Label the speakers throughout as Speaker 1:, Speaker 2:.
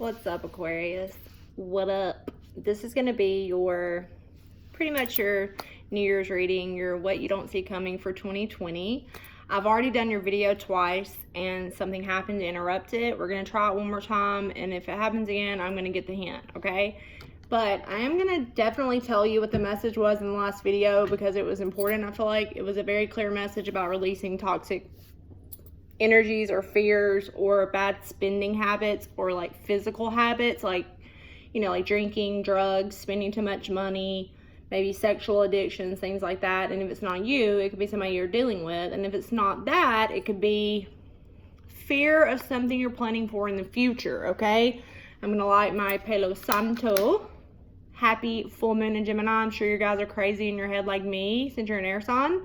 Speaker 1: What's up, Aquarius? What up? This is going to be your pretty much your New Year's reading, your what you don't see coming for 2020. I've already done your video twice and something happened to interrupt it. We're going to try it one more time, and if it happens again, I'm going to get the hint, okay? But I am going to definitely tell you what the message was in the last video because it was important. I feel like it was a very clear message about releasing toxic energies or fears or bad spending habits or like physical habits, like, you know, like drinking, drugs, spending too much money, maybe sexual addictions, things like that. And if it's not you, it could be somebody you're dealing with. And if it's not that, it could be fear of something you're planning for in the future, okay? I'm going to light my Palo Santo. Happy full moon in Gemini. I'm sure you guys are crazy in your head like me since you're an air sign.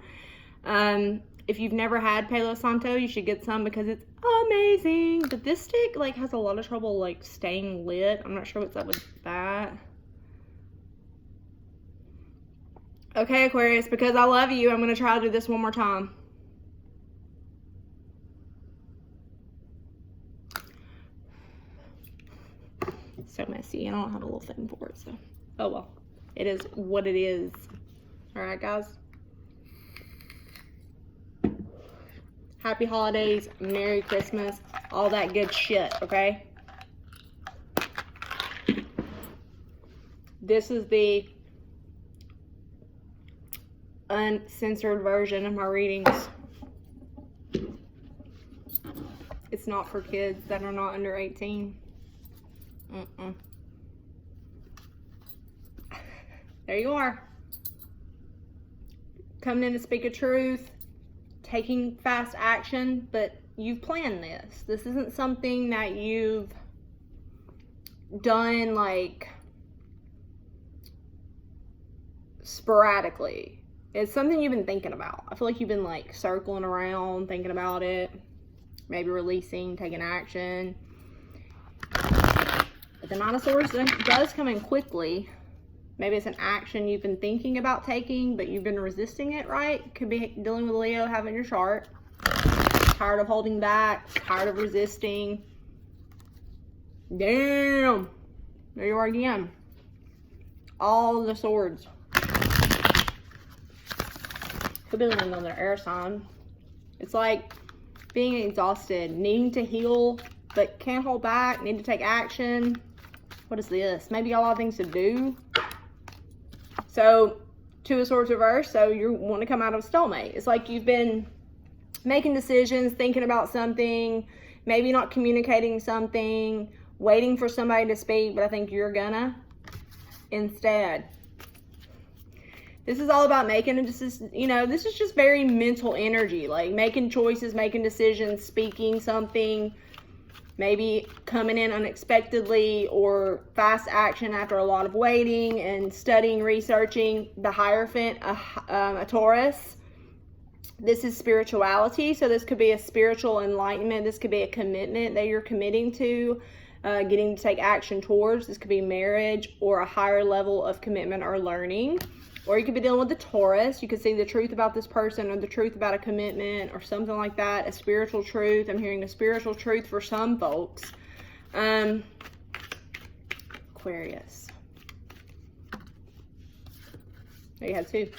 Speaker 1: If you've never had Palo Santo, you should get some because it's amazing. But this stick like has a lot of trouble like staying lit. I'm not sure what's up with that. Okay, Aquarius, because I love you, I'm going to try to do this one more time. So messy. I don't have a little thing for it, so oh well. It is what it is. Alright, guys. Happy holidays, Merry Christmas, all that good shit, okay? This is the uncensored version of my readings. It's not for kids that are not under 18. There you are. Coming in to speak a truth. Taking fast action, but you've planned this. This isn't something that you've done like sporadically. It's something you've been thinking about. I feel like you've been like circling around, thinking about it, maybe releasing, taking action. But the Nine of Swords does come in quickly. Maybe it's an action you've been thinking about taking, but you've been resisting it, right? Could be dealing with Leo, having your chart. Tired of holding back, tired of resisting. Damn. There you are again. All the swords. Could be living on their air sign. It's like being exhausted, needing to heal, but can't hold back, need to take action. What is this? Maybe a lot of things to do. So, Two of Swords reversed, so you want to come out of a stalemate. It's like you've been making decisions, thinking about something, maybe not communicating something, waiting for somebody to speak, but I think you're gonna instead. This is all about making, you know, this is just very mental energy, like making choices, making decisions, speaking something, maybe coming in unexpectedly or fast action after a lot of waiting and studying, researching. The Hierophant, a Taurus. This is spirituality. So this could be a spiritual enlightenment. This could be a commitment that you're committing to, getting to take action towards. This could be marriage or a higher level of commitment or learning. Or you could be dealing with the Taurus. You could see the truth about this person or the truth about a commitment or something like that. A spiritual truth. I'm hearing a spiritual truth for some folks. Aquarius. There you have two.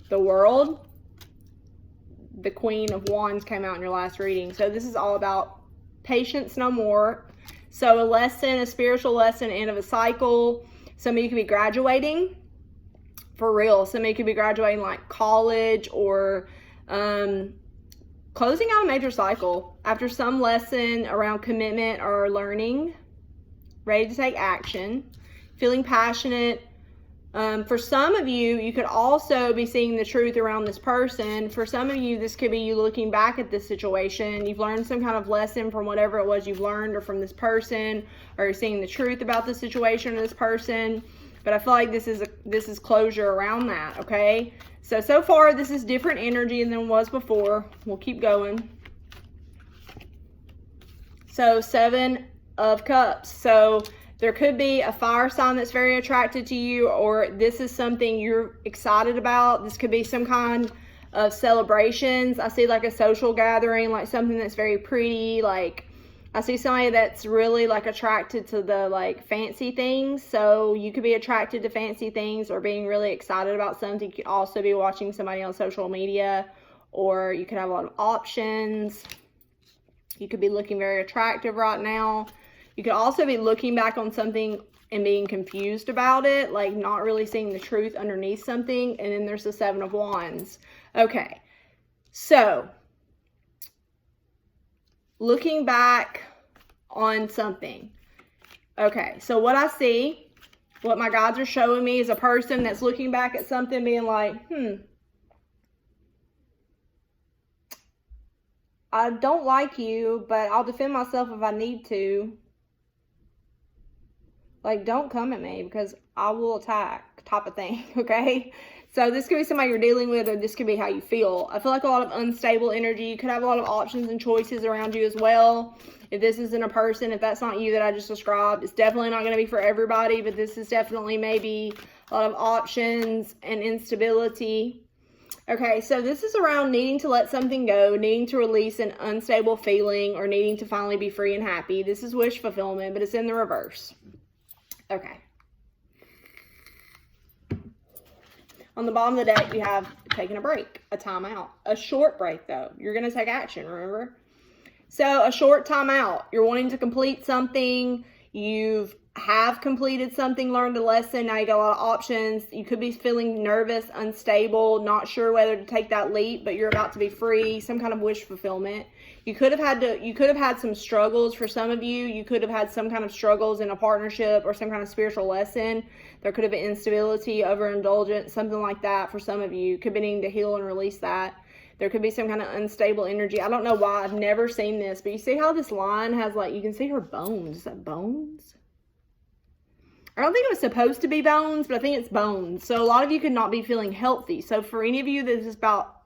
Speaker 1: The World. The Queen of Wands came out in your last reading. So this is all about patience no more. So a lesson, a spiritual lesson, end of a cycle. Some of you could be graduating. For real, somebody could be graduating like college or closing out a major cycle after some lesson around commitment or learning, ready to take action, feeling passionate. For some of you, you could also be seeing the truth around this person. For some of you, this could be you looking back at this situation. You've learned some kind of lesson from whatever it was you've learned or from this person, or you're seeing the truth about the situation or this person. But I feel like this is closure around that, okay? So far, this is different energy than it was before. We'll keep going. So, Seven of Cups. So, there could be a fire sign that's very attracted to you, or this is something you're excited about. This could be some kind of celebrations. I see like a social gathering, like something that's very pretty, like I see somebody that's really like attracted to the like fancy things. So you could be attracted to fancy things or being really excited about something. You could also be watching somebody on social media, or you could have a lot of options. You could be looking very attractive right now. You could also be looking back on something and being confused about it, like not really seeing the truth underneath something. And then there's the Seven of Wands. Okay, so looking back on something. Okay, so what I see, what my guides are showing me is a person that's looking back at something being like, I don't like you, but I'll defend myself if I need to. Like, don't come at me because I will attack, type of thing, okay? So this could be somebody you're dealing with, or this could be how you feel. I feel like a lot of unstable energy. You could have a lot of options and choices around you as well. If this isn't a person, if that's not you that I just described, it's definitely not going to be for everybody, but this is definitely maybe a lot of options and instability. Okay, so this is around needing to let something go, needing to release an unstable feeling, or needing to finally be free and happy. This is wish fulfillment, but it's in the reverse. Okay. On the bottom of the deck, you have taking a break, a timeout. A short break, though. You're going to take action, remember? So, a short timeout. You're wanting to complete something. You have completed something, learned a lesson. Now you got a lot of options. You could be feeling nervous, unstable, not sure whether to take that leap, but you're about to be free. Some kind of wish fulfillment. You could have had some struggles for some of you. You could have had some kind of struggles in a partnership or some kind of spiritual lesson. There could have been instability, overindulgence, something like that for some of you. Could be needing to heal and release that. There could be some kind of unstable energy. I don't know why. I've never seen this, but you see how this line has, like, you can see her bones. Is that bones? I don't think it was supposed to be bones, but I think it's bones. So a lot of you could not be feeling healthy. So for any of you, this is about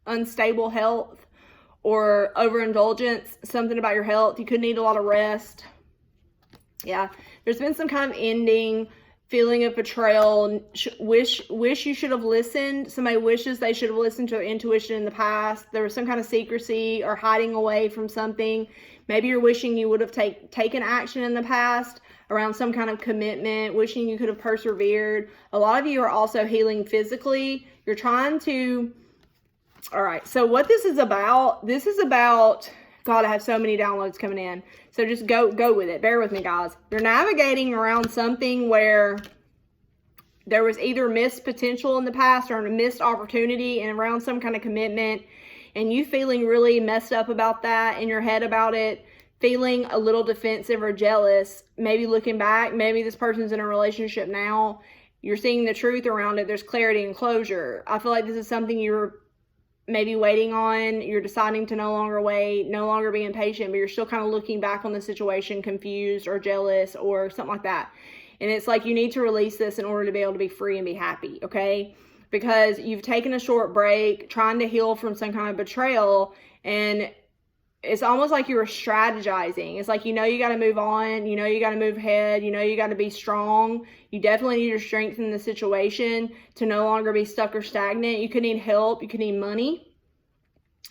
Speaker 1: unstable health or overindulgence, something about your health. You could need a lot of rest. Yeah, there's been some kind of ending, feeling of betrayal, wish you should have listened. Somebody wishes they should have listened to their intuition in the past. There was some kind of secrecy or hiding away from something. Maybe you're wishing you would have taken action in the past around some kind of commitment, wishing you could have persevered. A lot of you are also healing physically. You're trying to... All right, so what this is about, God, I have so many downloads coming in. So just go with it. Bear with me, guys. You're navigating around something where there was either missed potential in the past or a missed opportunity, and around some kind of commitment, and you feeling really messed up about that, in your head about it, feeling a little defensive or jealous. Maybe looking back, maybe this person's in a relationship now. You're seeing the truth around it. There's clarity and closure. I feel like this is something you're maybe waiting on. You're deciding to no longer wait, no longer be impatient, but you're still kind of looking back on the situation confused or jealous or something like that. And it's like you need to release this in order to be able to be free and be happy, okay? Because you've taken a short break trying to heal from some kind of betrayal, and it's almost like you were strategizing. It's like, you know, you got to move on, you know, you got to move ahead, you know, you got to be strong. You definitely need to strengthen the situation to no longer be stuck or stagnant. You could need help. You could need money.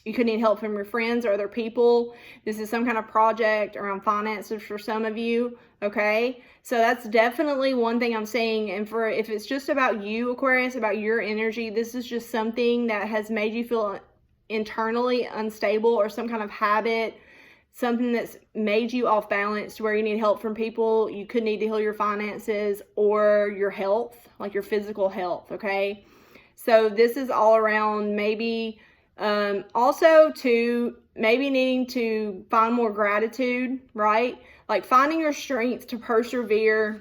Speaker 1: You could need help from your friends or other people. This is some kind of project around finances for some of you, okay? So that's definitely one thing I'm saying. And for if it's just about you, Aquarius, about your energy, this is just something that has made you feel internally unstable, or some kind of habit, something that's made you off balance to where you need help from people. You could need to heal your finances or your health, like your physical health, okay? So this is all around maybe also to maybe needing to find more gratitude, right? Like finding your strength to persevere.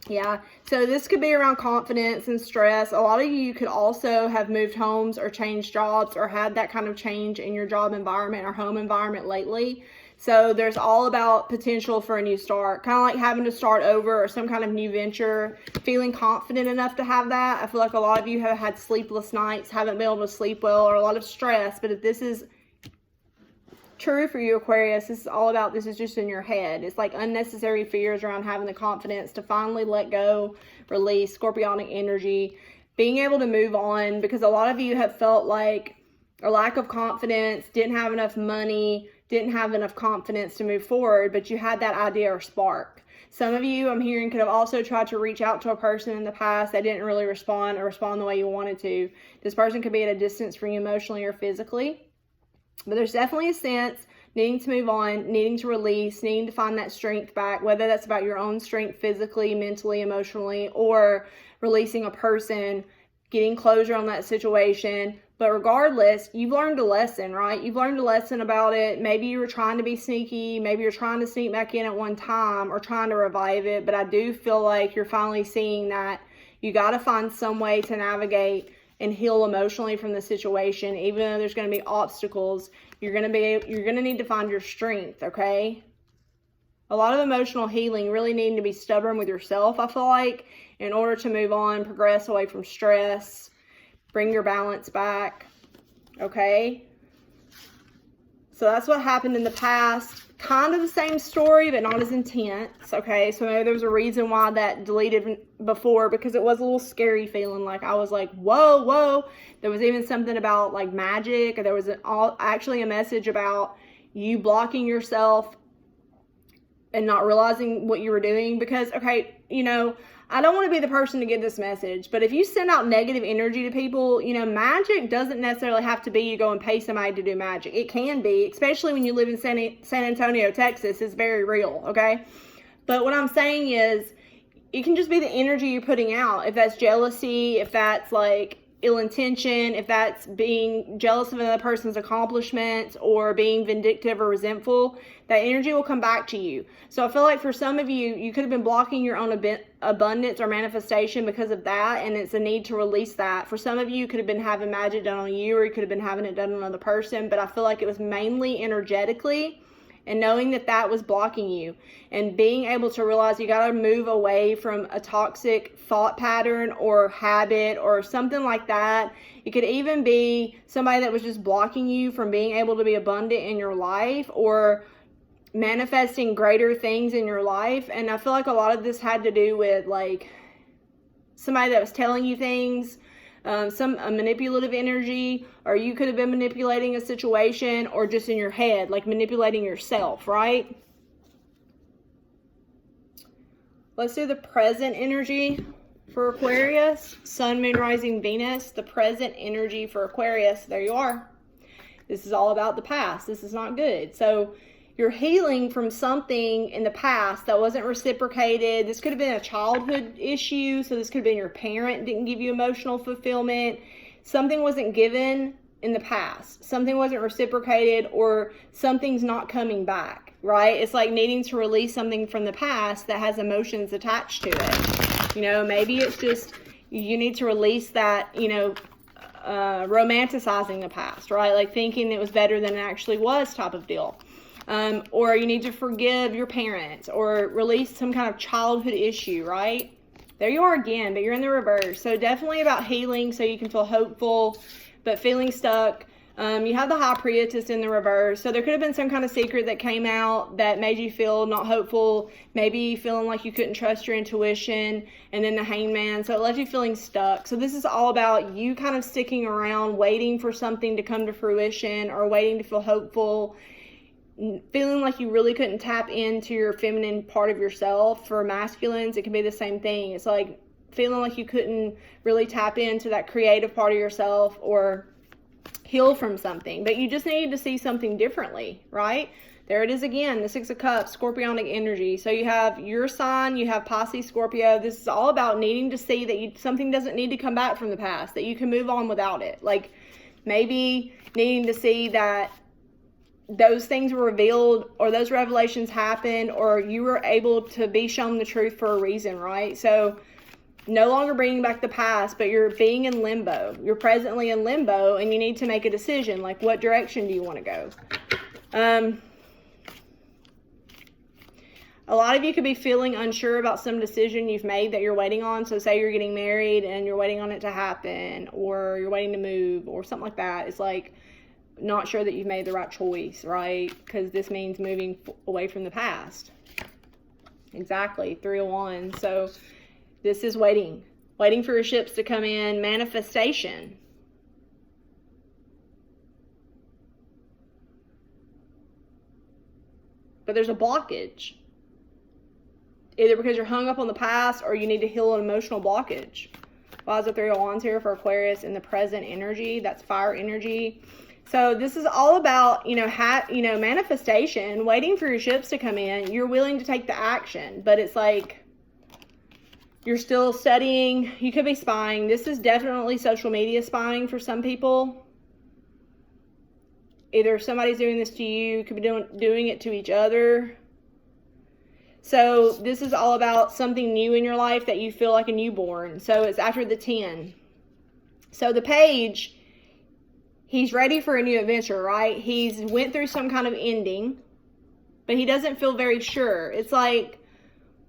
Speaker 1: Yeah, so this could be around confidence and stress. A lot of you could also have moved homes or changed jobs or had that kind of change in your job environment or home environment lately. So there's all about potential for a new start, kind of like having to start over or some kind of new venture, feeling confident enough to have that. I feel like a lot of you have had sleepless nights, haven't been able to sleep well, or a lot of stress. But if this is true for you, Aquarius, this is all about, this is just in your head. It's like unnecessary fears around having the confidence to finally let go, release scorpionic energy, being able to move on, because a lot of you have felt like a lack of confidence, didn't have enough money, didn't have enough confidence to move forward, but you had that idea or spark. Some of you, I'm hearing, could have also tried to reach out to a person in the past that didn't really respond or respond the way you wanted to. This person could be at a distance from you emotionally or physically. But there's definitely a sense needing to move on, needing to release, needing to find that strength back, whether that's about your own strength physically, mentally, emotionally, or releasing a person, getting closure on that situation. But regardless, you've learned a lesson, right? You've learned a lesson about it. Maybe you were trying to be sneaky. Maybe you're trying to sneak back in at one time or trying to revive it. But I do feel like you're finally seeing that you got to find some way to navigate and heal emotionally from the situation. Even though there's going to be obstacles, you're going to need to find your strength, okay? A lot of emotional healing really needing to be stubborn with yourself, I feel like, in order to move on, progress away from stress, bring your balance back, okay? So that's what happened in the past. Kind of the same story, but not as intense, okay? So maybe there was a reason why that deleted before, because it was a little scary feeling. Like, I was like, whoa, whoa. There was even something about, like, magic. Or there was actually a message about you blocking yourself and not realizing what you were doing. Because, okay, you know, I don't want to be the person to give this message, but if you send out negative energy to people, you know, magic doesn't necessarily have to be you go and pay somebody to do magic. It can be, especially when you live in San Antonio, Texas. It's very real, okay? But what I'm saying is, it can just be the energy you're putting out. If that's jealousy, if that's like ill intention, if that's being jealous of another person's accomplishments or being vindictive or resentful, that energy will come back to you. So I feel like for some of you, you could have been blocking your own abundance or manifestation because of that, and it's a need to release that. For some of you, you could have been having magic done on you, or you could have been having it done on another person, but I feel like it was mainly energetically, and knowing that that was blocking you and being able to realize you got to move away from a toxic thought pattern or habit or something like that. It could even be somebody that was just blocking you from being able to be abundant in your life or manifesting greater things in your life. And I feel like a lot of this had to do with like somebody that was telling you things, a manipulative energy, or you could have been manipulating a situation, or just in your head, like manipulating yourself, right? Let's do the present energy for Aquarius. Sun, Moon, Rising, Venus. The present energy for Aquarius. There you are. This is all about the past. This is not good. So you're healing from something in the past that wasn't reciprocated. This could have been a childhood issue. So this could have been your parent didn't give you emotional fulfillment. Something wasn't given in the past. Something wasn't reciprocated, or something's not coming back, right? It's like needing to release something from the past that has emotions attached to it. You know, maybe it's just you need to release that, you know, romanticizing the past, right? Like thinking it was better than it actually was type of deal. Or you need to forgive your parents or release some kind of childhood issue, right? There you are again, but you're in the reverse. So definitely about healing so you can feel hopeful, but feeling stuck. You have the High Priestess in the reverse. So there could have been some kind of secret that came out that made you feel not hopeful, maybe feeling like you couldn't trust your intuition, and then the Hangman. So it left you feeling stuck. So this is all about you kind of sticking around, waiting for something to come to fruition or waiting to feel hopeful, feeling like you really couldn't tap into your feminine part of yourself. For masculines, it can be the same thing. It's like feeling like you couldn't really tap into that creative part of yourself or heal from something, but you just needed to see something differently, right? There it is again, the Six of Cups, Scorpionic energy. So you have your sign, you have Pisces, Scorpio. This is all about needing to see that something doesn't need to come back from the past, that you can move on without it. Like maybe needing to see that those things were revealed, or those revelations happened, or you were able to be shown the truth for a reason, right? So no longer bringing back the past, but you're being in limbo. You're presently in limbo, and you need to make a decision. Like, what direction do you want to go? A lot of you could be feeling unsure about some decision you've made that you're waiting on. So say you're getting married and you're waiting on it to happen, or you're waiting to move, or something like that. It's like not sure that you've made the right choice, right? Because this means moving away from the past. Exactly, 3 of Wands. So this is waiting for your ships to come in. Manifestation. but there's a blockage. Either because you're hung up on the past or you need to heal an emotional blockage. Why is the Three of Wands here for Aquarius in the present energy? That's fire energy. So this is all about, manifestation, waiting for your ships to come in. You're willing to take the action, but it's like you're still studying. You could be spying. This is definitely social media spying for some people. Either somebody's doing this to you, could be doing it to each other. So this is all about something new in your life that you feel like a newborn. So it's after the 10. So the Page, he's ready for a new adventure, right? He's went through some kind of ending, but he doesn't feel very sure. It's like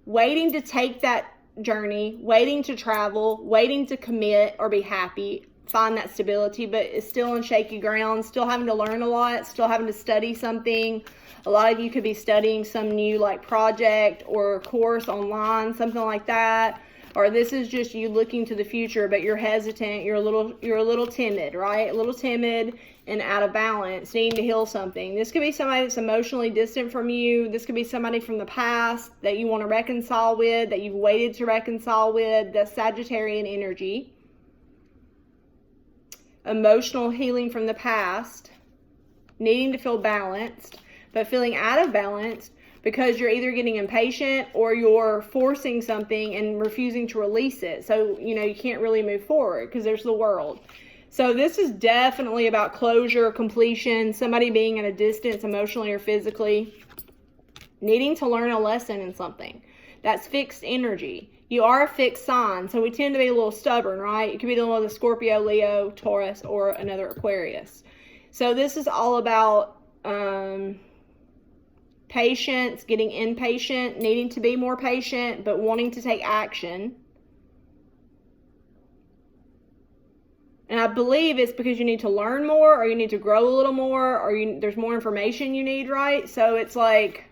Speaker 1: waiting to take that journey, waiting to travel, waiting to commit or be happy, find that stability, but it's still on shaky ground, still having to learn a lot, still having to study something. A lot of you could be studying some new project or course online, something like that. Or this is just you looking to the future, but you're hesitant, you're a little timid, right? A little timid and out of balance, needing to heal something. This could be somebody that's emotionally distant from you. This could be somebody from the past that you want to reconcile with, that you've waited to reconcile with. That's Sagittarian energy. Emotional healing from the past, needing to feel balanced, but feeling out of balance because you're either getting impatient or you're forcing something and refusing to release it. So, you can't really move forward because there's the World. So this is definitely about closure, completion, somebody being at a distance emotionally or physically, needing to learn a lesson in something. That's fixed energy. You are a fixed sign, so we tend to be a little stubborn, right? You could be dealing with a Scorpio, Leo, Taurus, or another Aquarius. So this is all about patience, getting impatient, needing to be more patient, but wanting to take action. And I believe it's because you need to learn more, or you need to grow a little more, or there's more information you need, right? So it's like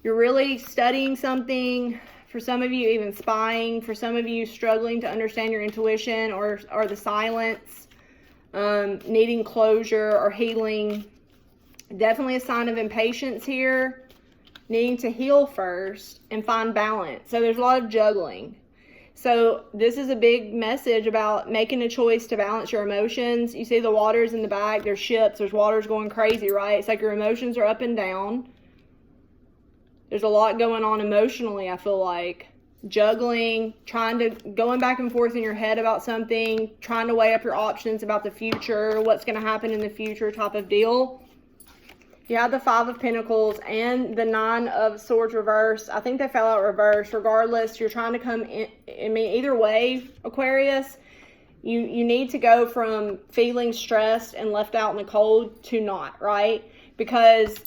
Speaker 1: you're really studying something. For some of you, even spying. For some of you, struggling to understand your intuition or the silence. Needing closure or healing. Definitely a sign of impatience here. Needing to heal first and find balance. So there's a lot of juggling. So this is a big message about making a choice to balance your emotions. You see the waters in the back. There's ships. There's waters going crazy, right? It's like your emotions are up and down. There's a lot going on emotionally, I feel like. Juggling, going back and forth in your head about something, trying to weigh up your options about the future, what's going to happen in the future type of deal. You have the Five of Pentacles and the Nine of Swords reversed. I think they fell out reversed. Regardless, you're trying to come in. I mean, either way, Aquarius, you need to go from feeling stressed and left out in the cold to not, right? Because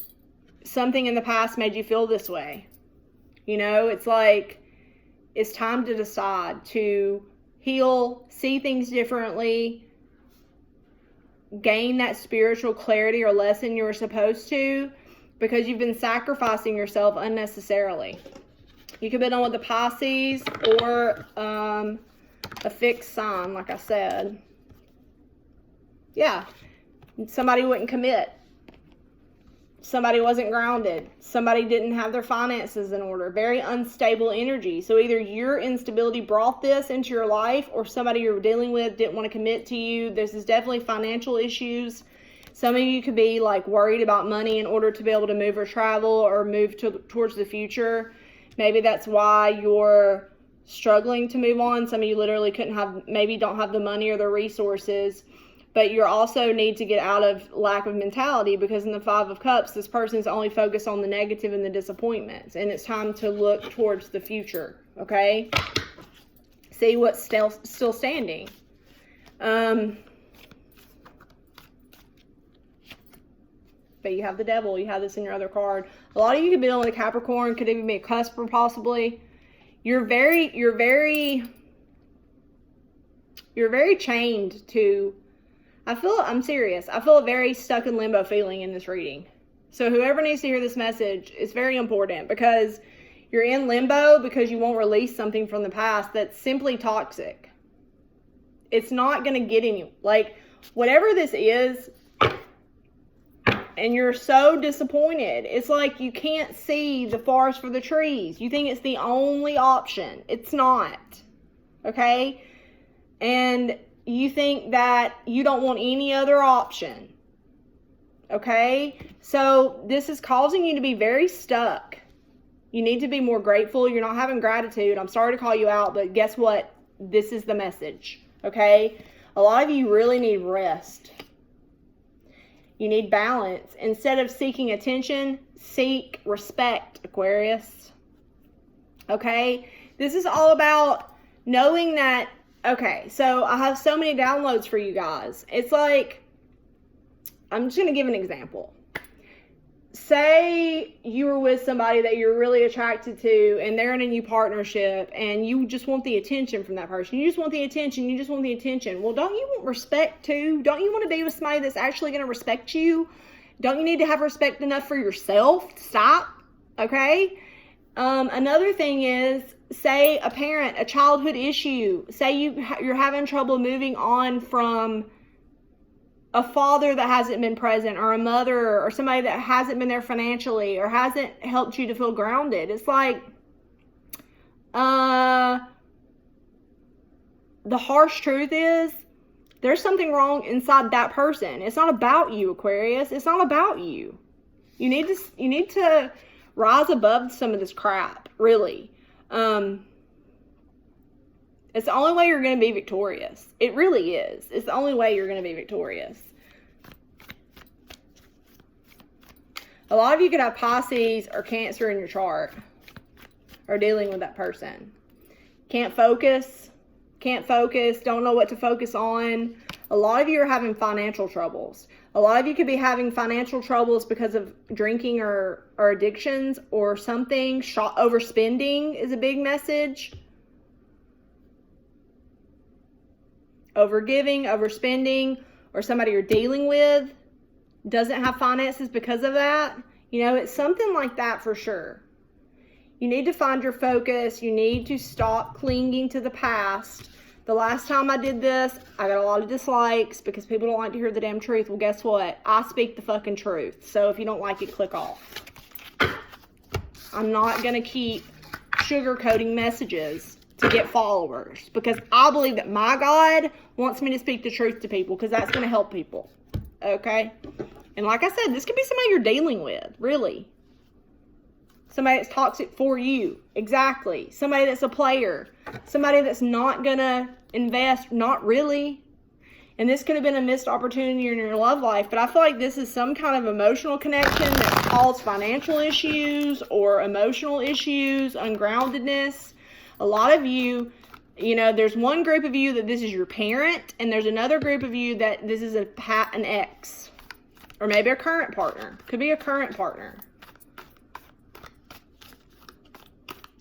Speaker 1: something in the past made you feel this way. It's like it's time to decide to heal, see things differently, gain that spiritual clarity or lesson you were supposed to, because you've been sacrificing yourself unnecessarily. You could be done with the Pisces or a fixed sign, like I said. Yeah, somebody wouldn't commit. Somebody wasn't grounded. Somebody didn't have their finances in order. Very unstable energy. So either your instability brought this into your life, or somebody you're dealing with didn't want to commit to you. This is definitely financial issues. Some of you could be worried about money in order to be able to move or travel or move towards the future. Maybe that's why you're struggling to move on. Some of you literally maybe don't have the money or the resources. But you also need to get out of lack of mentality, because in the Five of Cups, this person's only focused on the negative and the disappointments. And it's time to look towards the future, okay? See what's still standing. But you have the Devil. You have this in your other card. A lot of you could be dealing with a Capricorn. Could even be a cusper, possibly. You're very chained to... I'm serious. I feel a very stuck in limbo feeling in this reading. So whoever needs to hear this message, it's very important, because you're in limbo because you won't release something from the past that's simply toxic. It's not going to get any, whatever this is, and you're so disappointed. It's like you can't see the forest for the trees. You think it's the only option. It's not. Okay? And you think that you don't want any other option. Okay? So this is causing you to be very stuck. You need to be more grateful. You're not having gratitude. I'm sorry to call you out, but guess what? This is the message. Okay? A lot of you really need rest. You need balance. Instead of seeking attention, seek respect, Aquarius. Okay? This is all about knowing that, okay, so I have so many downloads for you guys. It's like, I'm just going to give an example. Say you were with somebody that you're really attracted to and they're in a new partnership and you just want the attention from that person. You just want the attention. You just want the attention. Well, don't you want respect too? Don't you want to be with somebody that's actually going to respect you? Don't you need to have respect enough for yourself to stop? Okay? Another thing is, say a parent, a childhood issue. Say you're having trouble moving on from a father that hasn't been present, or a mother, or somebody that hasn't been there financially, or hasn't helped you to feel grounded. It's like, the harsh truth is, there's something wrong inside that person. It's not about you, Aquarius. It's not about you. You need to rise above some of this crap, really. It's the only way you're going to be victorious. It really is. It's the only way you're going to be victorious. A lot of you could have Pisces or Cancer in your chart, or dealing with that person. Can't focus, don't know what to focus on. A lot of you are having financial troubles. A lot of you could be having financial troubles because of drinking or addictions or something. Overspending is a big message. Overgiving, overspending, or somebody you're dealing with doesn't have finances because of that. You know, it's something like that for sure. You need to find your focus. You need to stop clinging to the past. The last time I did this, I got a lot of dislikes because people don't like to hear the damn truth. Well, guess what? I speak the fucking truth. So if you don't like it, click off. I'm not going to keep sugarcoating messages to get followers, because I believe that my God wants me to speak the truth to people, because that's going to help people. Okay? And like I said, this could be somebody you're dealing with, really. Somebody that's toxic for you. Exactly. Somebody that's a player. Somebody that's not going to invest. Not really. And this could have been a missed opportunity in your love life. But I feel like this is some kind of emotional connection that caused financial issues or emotional issues, ungroundedness. A lot of you, you know, there's one group of you that this is your parent. And there's another group of you that this is an ex. Or maybe a current partner. Could be a current partner.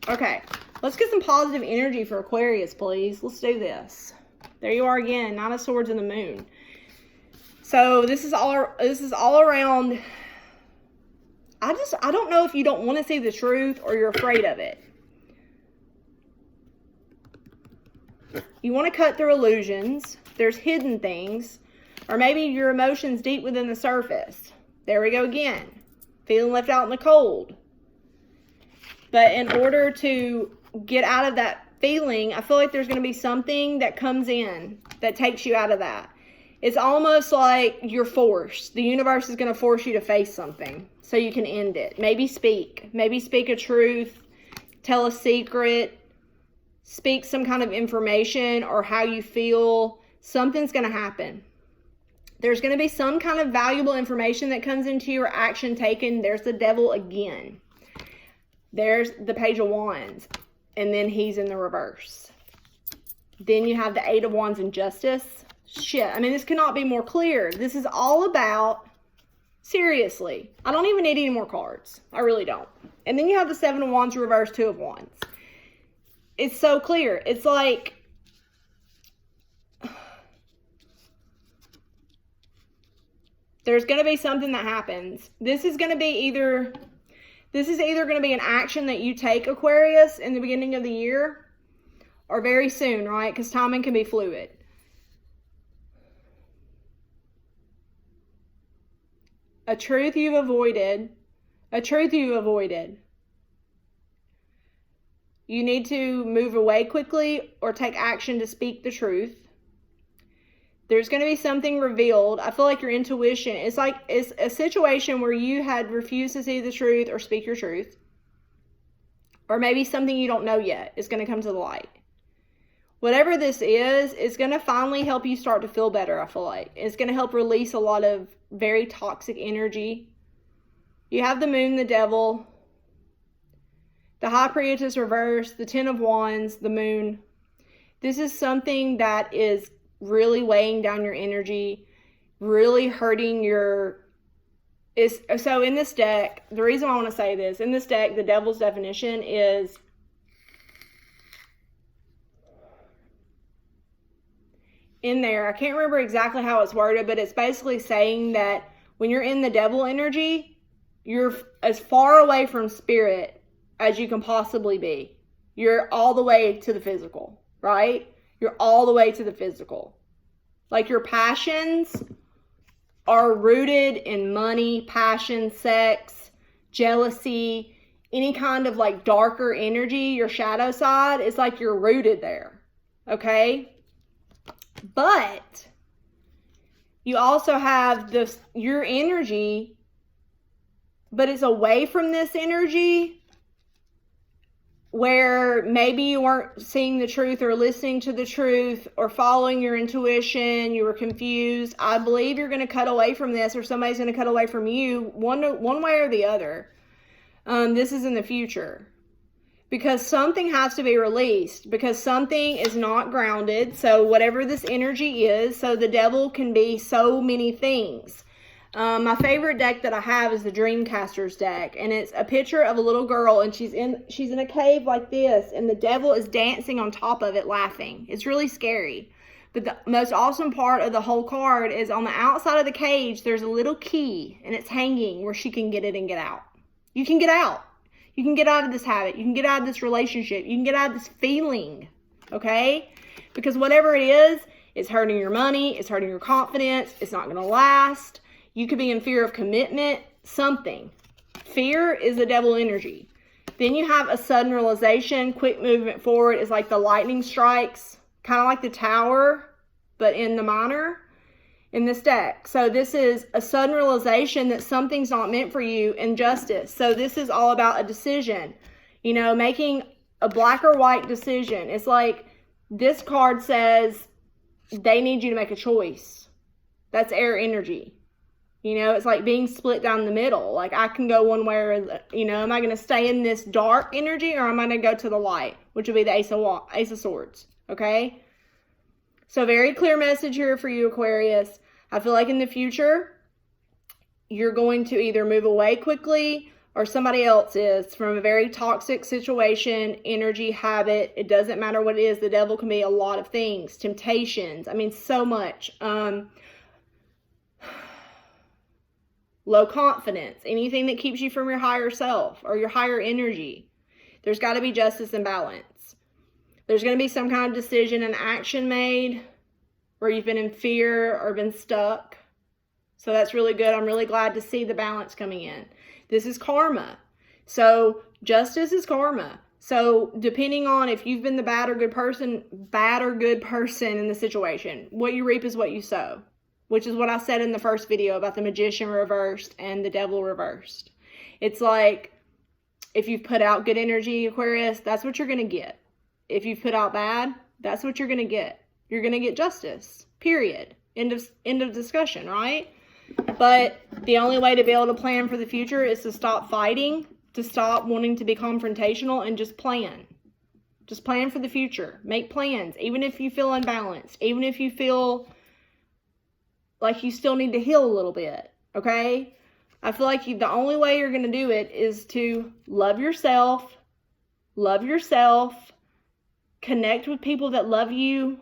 Speaker 1: Okay, let's get some positive energy for Aquarius, please. Let's do this. There you are again, Nine of Swords and the Moon. So this is all around. I don't know if you don't want to see the truth or you're afraid of it. You want to cut through illusions. There's hidden things. Or maybe your emotions deep within the surface. There we go again. Feeling left out in the cold. But in order to get out of that feeling, I feel like there's going to be something that comes in that takes you out of that. It's almost like you're forced. The universe is going to force you to face something so you can end it. Maybe speak. Maybe speak a truth. Tell a secret. Speak some kind of information or how you feel. Something's going to happen. There's going to be some kind of valuable information that comes into your action taken. There's the devil again. There's the Page of Wands. And then he's in the reverse. Then you have the Eight of Wands in Justice. Shit. I mean, this cannot be more clear. This is all about, seriously, I don't even need any more cards. I really don't. And then you have the Seven of Wands reverse, Two of Wands. It's so clear. It's like, there's going to be something that happens. This is going to be either going to be an action that you take, Aquarius, in the beginning of the year or very soon, right? Because timing can be fluid. a truth you've avoided, a truth you've avoided. You need to move away quickly or take action to speak the truth. There's going to be something revealed. I feel like your intuition, it's a situation where you had refused to see the truth or speak your truth. Or maybe something you don't know yet is going to come to the light. Whatever this is, it's going to finally help you start to feel better, I feel like. It's going to help release a lot of very toxic energy. You have the moon, the devil, the high priestess reverse, the 10 of wands, the moon. This is something that is really weighing down your energy, really hurting your... So in this deck, the reason I want to say this, in this deck, the devil's definition is... in there, I can't remember exactly how it's worded, but it's basically saying that when you're in the devil energy, you're as far away from spirit as you can possibly be. You're all the way to the physical, right? You're all the way to the physical. Like your passions are rooted in money, passion, sex, jealousy, any kind of like darker energy, your shadow side, it's like you're rooted there, okay? But you also have this, your energy, but it's away from this energy where maybe you weren't seeing the truth or listening to the truth or following your intuition. You were confused. I believe you're going to cut away from this, or somebody's going to cut away from you one way or the other. This is in the future. Because something has to be released, because something is not grounded. So whatever this energy is, so the devil can be so many things. My favorite deck that I have is the Dreamcasters deck, and it's a picture of a little girl, and she's in a cave like this, and the devil is dancing on top of it laughing. It's really scary. But the most awesome part of the whole card is on the outside of the cage, there's a little key, and it's hanging where she can get it and get out. You can get out. You can get out of this habit. You can get out of this relationship. You can get out of this feeling, okay? Because whatever it is, it's hurting your money. It's hurting your confidence. It's not going to last. You could be in fear of commitment, something. Fear is the devil energy. Then you have a sudden realization, quick movement forward. It's like the lightning strikes, kind of like the tower, but in the minor. In this deck. So this is a sudden realization that something's not meant for you, injustice. So this is all about a decision, you know, making a black or white decision. It's like this card says they need you to make a choice. That's air energy. You know, it's like being split down the middle. Like I can go one way or, you know, am I going to stay in this dark energy, or am I going to go to the light, which would be the Ace of Swords. Okay. So very clear message here for you, Aquarius. I feel like in the future, you're going to either move away quickly or somebody else is from a very toxic situation, energy, habit. It doesn't matter what it is. The devil can be a lot of things. Temptations. I mean, so much. Low confidence. Anything that keeps you from your higher self or your higher energy. There's got to be justice and balance. There's going to be some kind of decision and action made where you've been in fear or been stuck. So that's really good. I'm really glad to see the balance coming in. This is karma. So justice is karma. So depending on if you've been the bad or good person in the situation, what you reap is what you sow, which is what I said in the first video about the magician reversed and the devil reversed. It's like if you've put out good energy, Aquarius, that's what you're going to get. If you've put out bad, that's what you're going to get. You're going to get justice, period. End of discussion, right? But the only way to be able to plan for the future is to stop fighting, to stop wanting to be confrontational, and just plan. Just plan for the future. Make plans, even if you feel unbalanced, even if you feel like you still need to heal a little bit, okay? I feel like the only way you're going to do it is to love yourself, connect with people that love you,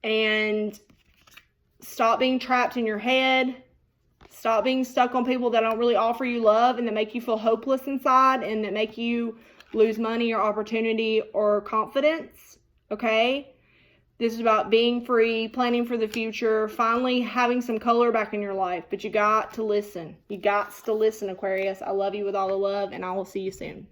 Speaker 1: and stop being trapped in your head. Stop being stuck on people that don't really offer you love and that make you feel hopeless inside and that make you lose money or opportunity or confidence, okay? This is about being free, planning for the future, finally having some color back in your life. But you got to listen. You got to listen, Aquarius. I love you with all the love, and I will see you soon.